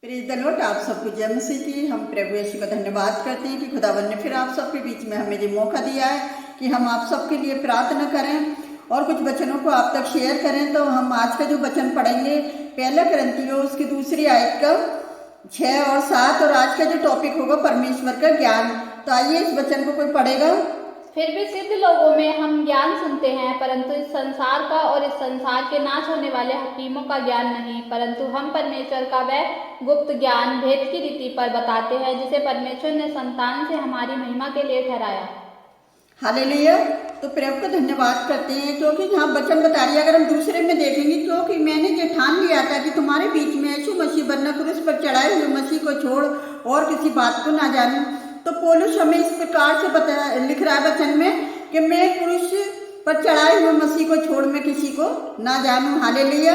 Praise the Lord. आप सबको जय मसीह की। हम प्रभु यीशु का धन्यवाद करते हैं कि खुदावन ने फिर आप सबके बीच में हमें ये मौका दिया है कि हम आप सबके लिए प्रार्थना करें और कुछ वचनों को आप तक शेयर करें। तो हम आज का जो वचन पढ़ेंगे पहला कुरिन्थियों उसकी दूसरी आयत का 6 और 7, और आज का जो टॉपिक होगा परमेश्वर का ज्ञान। तो आइए इस वचन को कोई पढ़ेगा। फिर भी सिद्ध लोगों में हम ज्ञान सुनते हैं, परंतु इस संसार का और इस संसार के नाश होने वाले हकीमों का ज्ञान नहीं, परंतु हम परमेश्वर का वह गुप्त ज्ञान भेद की रीति पर बताते हैं, जिसे परमेश्वर ने संतान से हमारी महिमा के लिए ठहराया। हालेलुया। तो प्रभु को धन्यवाद करते हैं क्योंकि यहाँ वचन बता रही है। अगर हम दूसरे में देखेंगे, क्योंकि मैंने ये ठान लिया था कि तुम्हारे बीच में यीशु मसीह बनना क्रूस पर चढ़ाए हुए मसीह को छोड़ और किसी बात को ना जानूं। तो पौलुस हमें इस प्रकार से लिख रहा है वचन में कि मैं क्रूस पर चढ़ाए हुए मसीह को छोड़ मैं किसी को ना जानूं। हालेलुया।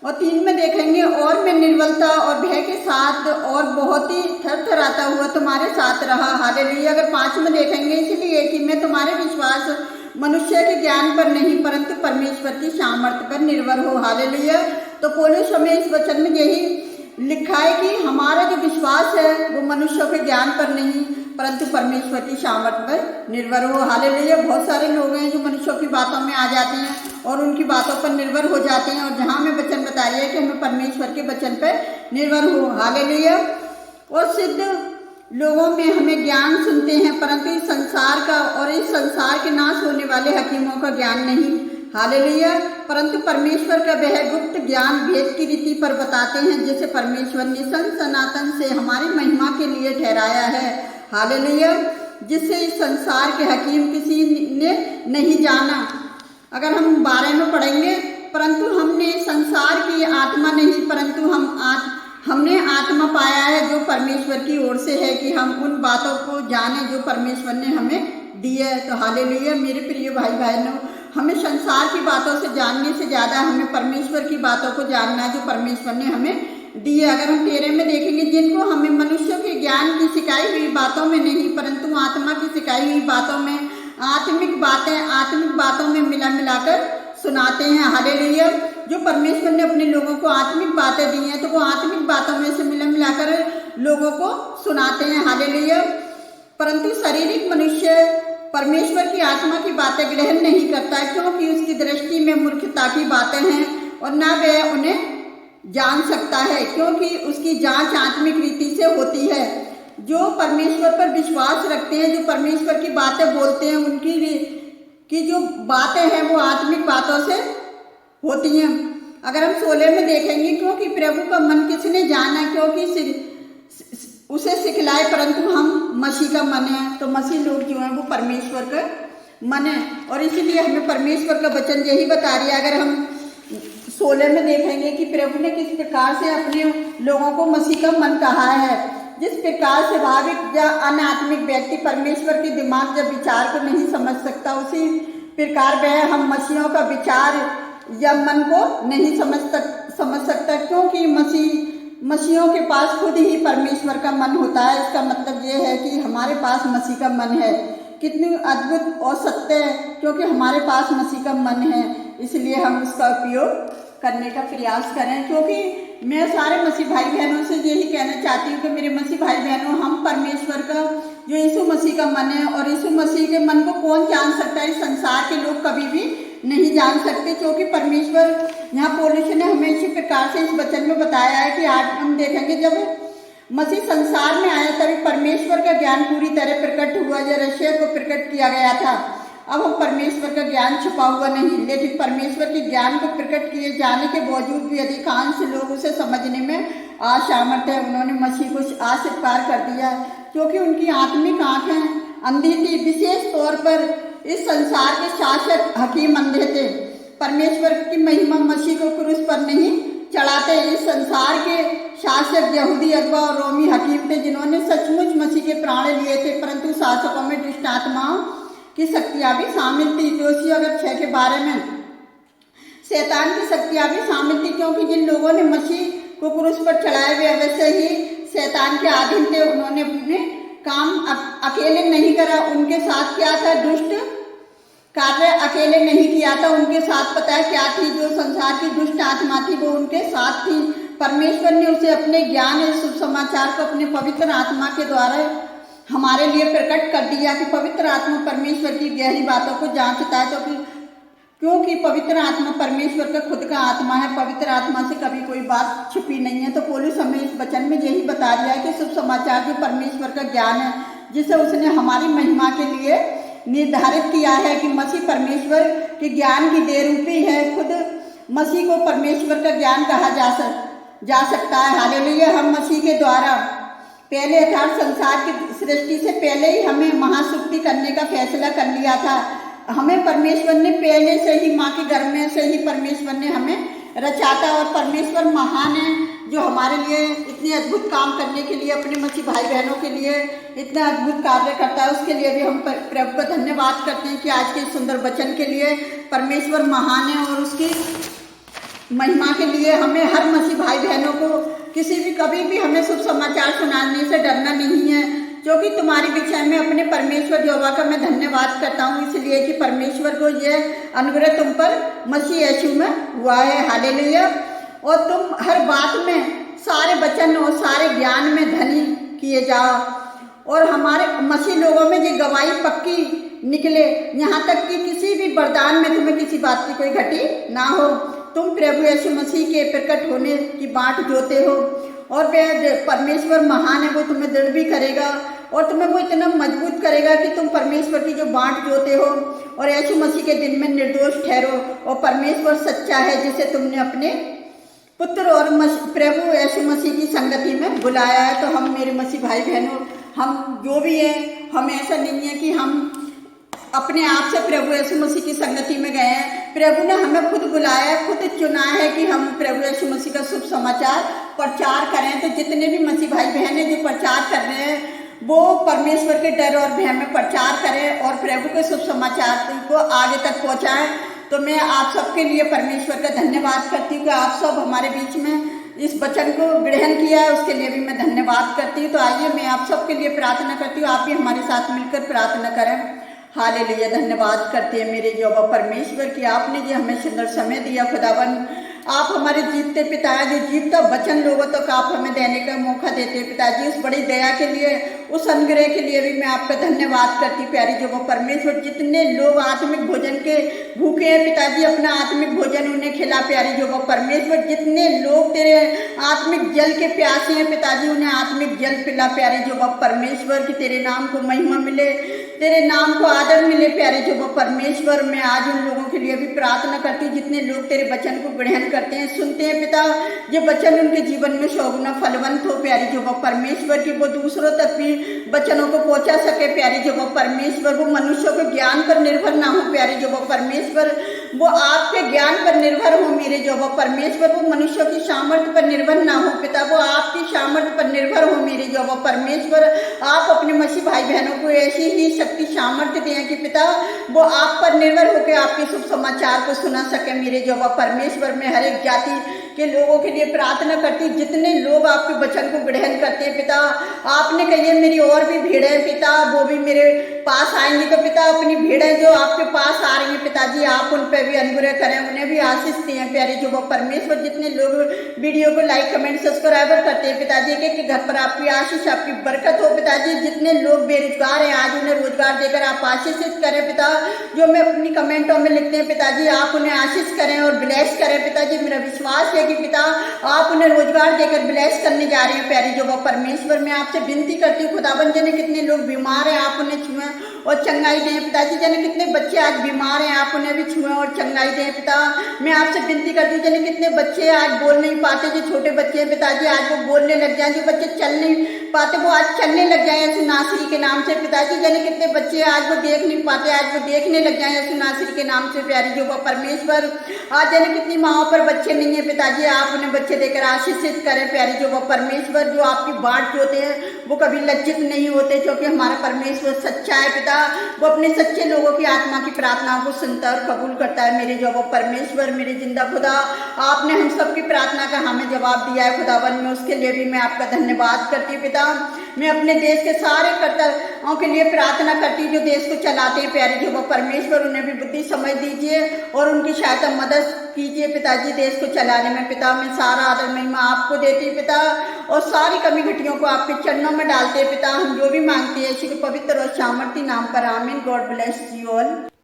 और 3 में देखेंगे, और मैं निर्बलता और भय के साथ और बहुत ही थरथराता हुआ तुम्हारे साथ रहा। हालेलुया। अगर 5 में देखेंगे, इसलिए कि मैं तुम्हारे विश्वास मनुष्य के ज्ञान पर नहीं परंतु परमेश्वर की सामर्थ्य पर निर्भर हो। हालेलुया। तो पौलुस हमें इस वचन में यही लिखा है कि हमारा जो विश्वास है वो मनुष्यों के ज्ञान पर नहीं परंतु परमेश्वर की सामर्थ्य पर निर्भर हो। हालेलुया। बहुत सारे लोग हैं जो मनुष्यों की बातों में आ जाते हैं और उनकी बातों पर निर्भर हो जाते हैं, और जहाँ हमें वचन बता रही है कि हमें परमेश्वर के वचन पर निर्भर हो। हालेलुया। और सिद्ध लोगों में हमें ज्ञान सुनते हैं, परंतु इस संसार का और इस संसार के नाश होने वाले हकीमों का ज्ञान नहीं। हालेलुया। परंतु परमेश्वर का वह गुप्त ज्ञान भेद की रीति पर बताते हैं, जिसे परमेश्वर ने सनातन से हमारी महिमा के लिए ठहराया है। हालेलुया। जिससे इस संसार के हकीम किसी ने नहीं जाना। अगर हम 12 में पढ़ेंगे, परंतु हमने संसार की आत्मा नहीं परंतु हमने आत्मा पाया है जो परमेश्वर की ओर से है, कि हम उन बातों को जाने जो परमेश्वर ने हमें दी है। तो हालेलुया। मेरे प्रिय भाई बहनों, हमें संसार की बातों से जानने से ज़्यादा हमें परमेश्वर की बातों को जानना है जो परमेश्वर ने हमें दी है। अगर हम 13 में देखेंगे, जिनको हमें मनुष्यों के ज्ञान की सिखाई हुई बातों में नहीं परंतु आत्मा की सिखाई हुई बातों में आत्मिक बातों में मिलाकर सुनाते हैं। हालेलुया। जो परमेश्वर ने अपने लोगों को आत्मिक बातें दी हैं, तो वो आत्मिक बातों में से मिलाकर लोगों को सुनाते हैं। हालेलुया। परंतु शारीरिक मनुष्य परमेश्वर की आत्मा की बातें ग्रहण नहीं करता है, क्योंकि उसकी दृष्टि में मूर्खता की बातें हैं और न वह उन्हें जान सकता है, क्योंकि उसकी जांच आत्मिक रीति से होती है। जो परमेश्वर पर विश्वास रखते हैं, जो परमेश्वर की बातें बोलते हैं, उनकी की जो बातें हैं वो आत्मिक बातों से होती हैं। अगर हम 16 में देखेंगे, क्योंकि प्रभु का मन किसने जाना, क्योंकि उसे सिखलाए, परंतु हम मसीह का मन है। तो मसीह लोग जो हैं वो परमेश्वर का मन है, और इसीलिए हमें परमेश्वर का वचन यही बता रही है। अगर हम 16 में देखेंगे कि प्रभु ने किस प्रकार से अपने लोगों को मसीह का मन कहा है। जिस प्रकार से भाविक या अनात्मिक व्यक्ति परमेश्वर के दिमाग या विचार को नहीं समझ सकता, उसी प्रकार वह हम मसीहों का विचार या मन को नहीं समझ सकता, क्योंकि मसीहों के पास खुद ही परमेश्वर का मन होता है। इसका मतलब ये है कि हमारे पास मसीह का मन है। कितनी अद्भुत और सत्य है, क्योंकि हमारे पास मसीह का मन है, इसलिए हम उसका उपयोग करने का प्रयास करें। क्योंकि मैं सारे मसीह भाई बहनों से यही कहना चाहती हूँ कि मेरे मसीह भाई बहनों, हम परमेश्वर का जो यीशु मसीह का मन है, और यीशु मसीह के मन को कौन जान सकता है? इस संसार के लोग कभी भी नहीं जान सकते, क्योंकि परमेश्वर, यहाँ पौलुस ने हमें इसी प्रकार से इस वचन में बताया है कि आज हम देखेंगे, जब मसीह संसार में आया तभी परमेश्वर का ज्ञान पूरी तरह प्रकट हुआ, या रहस्य को प्रकट किया गया था। अब हम परमेश्वर का ज्ञान छुपा हुआ नहीं, लेकिन परमेश्वर के ज्ञान को प्रकट किए जाने के बावजूद भी अधिकांश लोग उसे समझने में असामर्थ है। उन्होंने मसीह को अस्वीकार कर दिया, क्योंकि उनकी आत्मिक आंखें अंधी थी। विशेष तौर पर इस संसार के शासक हकीम अंधे थे। परमेश्वर की महिमा मसीह को क्रूस पर नहीं चढ़ाते। इस संसार के शासक यहूदी अगुआ और रोमी हकीम थे, जिन्होंने सचमुच मसीह के प्राण लिए थे, परंतु शासकों में दुष्ट आत्माओं की शक्तियाँ भी शामिल थी। जोशी अगर 6 के बारे में शैतान की शक्तियाँ भी शामिल थी, क्योंकि जिन लोगों ने मसीह को क्रूस पर चढ़ाए हुए वैसे ही शैतान के अधीन थे। उन्होंने अपने काम अकेले नहीं करा, उनके साथ क्या था? दुष्ट कार्य अकेले नहीं किया था, उनके साथ पता है क्या थी? जो संसार की दुष्ट आत्मा थी वो उनके साथ थी। परमेश्वर ने उसे अपने ज्ञान और शुभ समाचार को अपने पवित्र आत्मा के द्वारा हमारे लिए प्रकट कर दिया कि पवित्र आत्मा परमेश्वर की गहरी बातों को जांचता है। तो क्योंकि पवित्र आत्मा परमेश्वर का खुद का आत्मा है, पवित्र आत्मा से कभी कोई बात छिपी नहीं है। तो पौलुस हमें इस वचन में यही बता दिया है कि शुभ समाचार जो परमेश्वर का ज्ञान है, जिसे उसने हमारी महिमा के लिए निर्धारित किया है कि मसीह परमेश्वर के ज्ञान की देहरूपी है। खुद मसीह को परमेश्वर का ज्ञान कहा जा सकता है। हालेलुया। हम मसीह के द्वारा पहले अर्थात संसार की सृष्टि से पहले ही हमें महासुक्ति करने का फैसला कर लिया था। हमें परमेश्वर ने पहले से ही माँ के गर्भ में से ही परमेश्वर ने हमें रचा था। और परमेश्वर महान है जो हमारे लिए इतने अद्भुत काम करने के लिए, अपने मसीह भाई बहनों के लिए इतना अद्भुत कार्य करता है। उसके लिए भी हम प्रभु का धन्यवाद करते हैं कि आज के सुंदर वचन के लिए परमेश्वर महान है। और उसकी महिमा के लिए हमें हर मसीह भाई बहनों को कभी भी हमें शुभ समाचार सुनाने से डरना नहीं है, क्योंकि तुम्हारी विषय में अपने परमेश्वर यहोवा का मैं धन्यवाद करता हूँ, इसलिए कि परमेश्वर को यह अनुग्रह तुम पर मसीह यीशु में हुआ है। हालेलुया। और तुम हर बात में, सारे वचन और सारे ज्ञान में धनी किए जाओ। और हमारे मसीह लोगों में ये गवाही पक्की निकले, यहाँ तक कि किसी भी वरदान में तुम्हें किसी बात की कोई घटी ना हो। तुम प्रभु यीशु मसीह के प्रकट होने की बाट जोते हो, और परमेश्वर महान है, वो तुम्हें दृढ़ भी करेगा और तुम्हें वो इतना मजबूत करेगा कि तुम परमेश्वर की जो बाट जोते हो और यीशु मसीह के दिन में निर्दोष ठहरो। और परमेश्वर सच्चा है जिसे तुमने अपने पुत्र और प्रभु यीशु मसीह की संगति में बुलाया है। तो हम मेरे मसीह भाई बहनों, हम जो भी हैं, हम ऐसा नहीं है कि हम अपने आप से प्रभु यीशु मसीह की संगति में गए हैं। प्रभु ने हमें खुद बुलाया, खुद चुना है कि हम प्रभु यीशु मसीह का शुभ समाचार प्रचार करें। तो जितने भी मसीह भाई बहन हैं जो प्रचार कर रहे हैं, वो परमेश्वर के डर और भय में प्रचार करें और प्रभु के शुभ समाचार को आगे तक पहुंचाएं। तो मैं आप सबके लिए परमेश्वर का धन्यवाद करती हूँ कि आप सब हमारे बीच में इस वचन को ग्रहण किया है, उसके लिए भी मैं धन्यवाद करती हूँ। तो आइए मैं आप सबके लिए प्रार्थना करती हूँ, आप भी हमारे साथ मिलकर प्रार्थना करें। हालेलुया। धन्यवाद करते हैं मेरे यहोवा परमेश्वर की, आपने जो हमें सुंदर समय दिया। खुदावन, आप हमारे जीवते पिता है, जो जीवता वचन लोगों तक आप हमें देने का मौका देते हैं पिताजी। उस बड़ी दया के लिए, उस अनुग्रह के लिए भी मैं आपका धन्यवाद करती हूँ प्यारी यहोवा परमेश्वर। जितने लोग आत्मिक भोजन के भूखे हैं पिताजी, अपना आत्मिक भोजन उन्हें खिला प्यारी यहोवा परमेश्वर। जितने लोग तेरे आत्मिक जल के प्यासे हैं पिताजी, उन्हें आत्मिक जल पिला प्यारी यहोवा परमेश्वर। कि तेरे नाम को महिमा मिले, तेरे नाम को आदर मिले प्यारे यहोवा परमेश्वर। मैं आज उन लोगों के लिए भी प्रार्थना करती हूँ जितने लोग तेरे वचन को ग्रहण करते हैं, सुनते हैं पिता। ये वचन उनके जीवन में सौगुना फलवंत हो प्यारे यहोवा परमेश्वर, कि वो दूसरों तक भी वचनों को पहुंचा सके प्यारे यहोवा परमेश्वर। वो मनुष्यों के ज्ञान पर निर्भर ना हो प्यारे यहोवा परमेश्वर, वो आपके ज्ञान पर निर्भर हो मेरे यहोवा परमेश्वर। वो मनुष्यों की सामर्थ्य पर निर्भर ना हो पिता, वो आपकी सामर्थ्य पर निर्भर हो मेरे यहोवा परमेश्वर। आप अपने मसीह भाई बहनों को ऐसी ही शक्ति सामर्थ्य दें कि पिता वो आप पर निर्भर होकर आपके शुभ समाचार को सुना सके मेरे यहोवा परमेश्वर। में हर एक जाति के लोगों के लिए प्रार्थना करती, जितने लोग आपके वचन को ग्रहण करते हैं पिता। आपने कही मेरी और भी भीड़ है पिता, वो भी मेरे पास आएंगी। तो पिता अपनी भीड़ है जो आपके पास आ रही है पिताजी, आप उन पर भी अनुग्रह करें, उन्हें भी आशीष दें प्यारे यहोवा परमेश्वर। जितने लोग वीडियो को लाइक कमेंट सब्सक्राइबर करते हैं पिताजी, के घर पर आपकी आशीष आपकी बरकत हो पिताजी। जितने लोग बेरोजगार हैं आज उन्हें रोजगार देकर आप आशीषित करें पिता। जो मैं अपनी कमेंटों में लिखते हैं पिताजी, आप उन्हें आशीष करें और ब्लेस करें पिताजी। मेरा विश्वास है कि पिता आप उन्हें रोजगार देकर ब्लेस करने जा रहे हैं प्यारे यहोवा परमेश्वर। मैं आपसे विनती करती हूँ खुदावन, जने कितने लोग बीमार हैं आप उन्हें छुएं और चंगाई दें पिताजी। जने कितने बच्चे आज बीमार हैं आप उन्हें भी छुएं और चंगाई दें पिता। मैं आपसे विनती करती हूँ, जने कितने बच्चे आज बोल नहीं पाते, जो छोटे बच्चे हैं पिताजी आज वो बोलने लग जाए, जो बच्चे चल नहीं पाते वो आज चलने लग जाए यीशु नासरी के नाम से पिताजी। जने कितने बच्चे आज वो देख नहीं पाते, आज वो देखने लग जाए यीशु नासरी के नाम से प्यारी यहोवा परमेश्वर। आज जने कितनी माओ पर बच्चे नहीं है पिताजी, आप उन्हें बच्चे देकर आशीषित करें प्यारी यहोवा परमेश्वर। जो आपकी बाट जोते हैं वो कभी लज्जित नहीं होते, क्योंकि हमारा परमेश्वर सच्चा है पिता। वो अपने सच्चे लोगों की आत्मा की प्रार्थनाओं को सुनता और कबूल करता है मेरे यहोवा परमेश्वर। मेरे जिंदा खुदा, आपने हम सबकी प्रार्थना का हमें जवाब दिया है खुदावन में, उसके लिए भी मैं आपका धन्यवाद करती हूँ पिता। मैं अपने देश के सारे कर्ताओं के लिए प्रार्थना करती हूँ जो देश को चलाते हैं। प्यारे जो परमेश्वर उन्हें भी बुद्धि समझ दीजिए और उनकी सहायता मदद कीजिए पिताजी देश को चलाने में। पिता मैं सारा आदर महिमा आपको देती हूँ पिता, और सारी कमी घटियों को आपके चरणों में डालते हैं पिता। हम जो भी मांगते हैं इसी के पवित्र और सामर्थी नाम पर आमीन। God bless you all.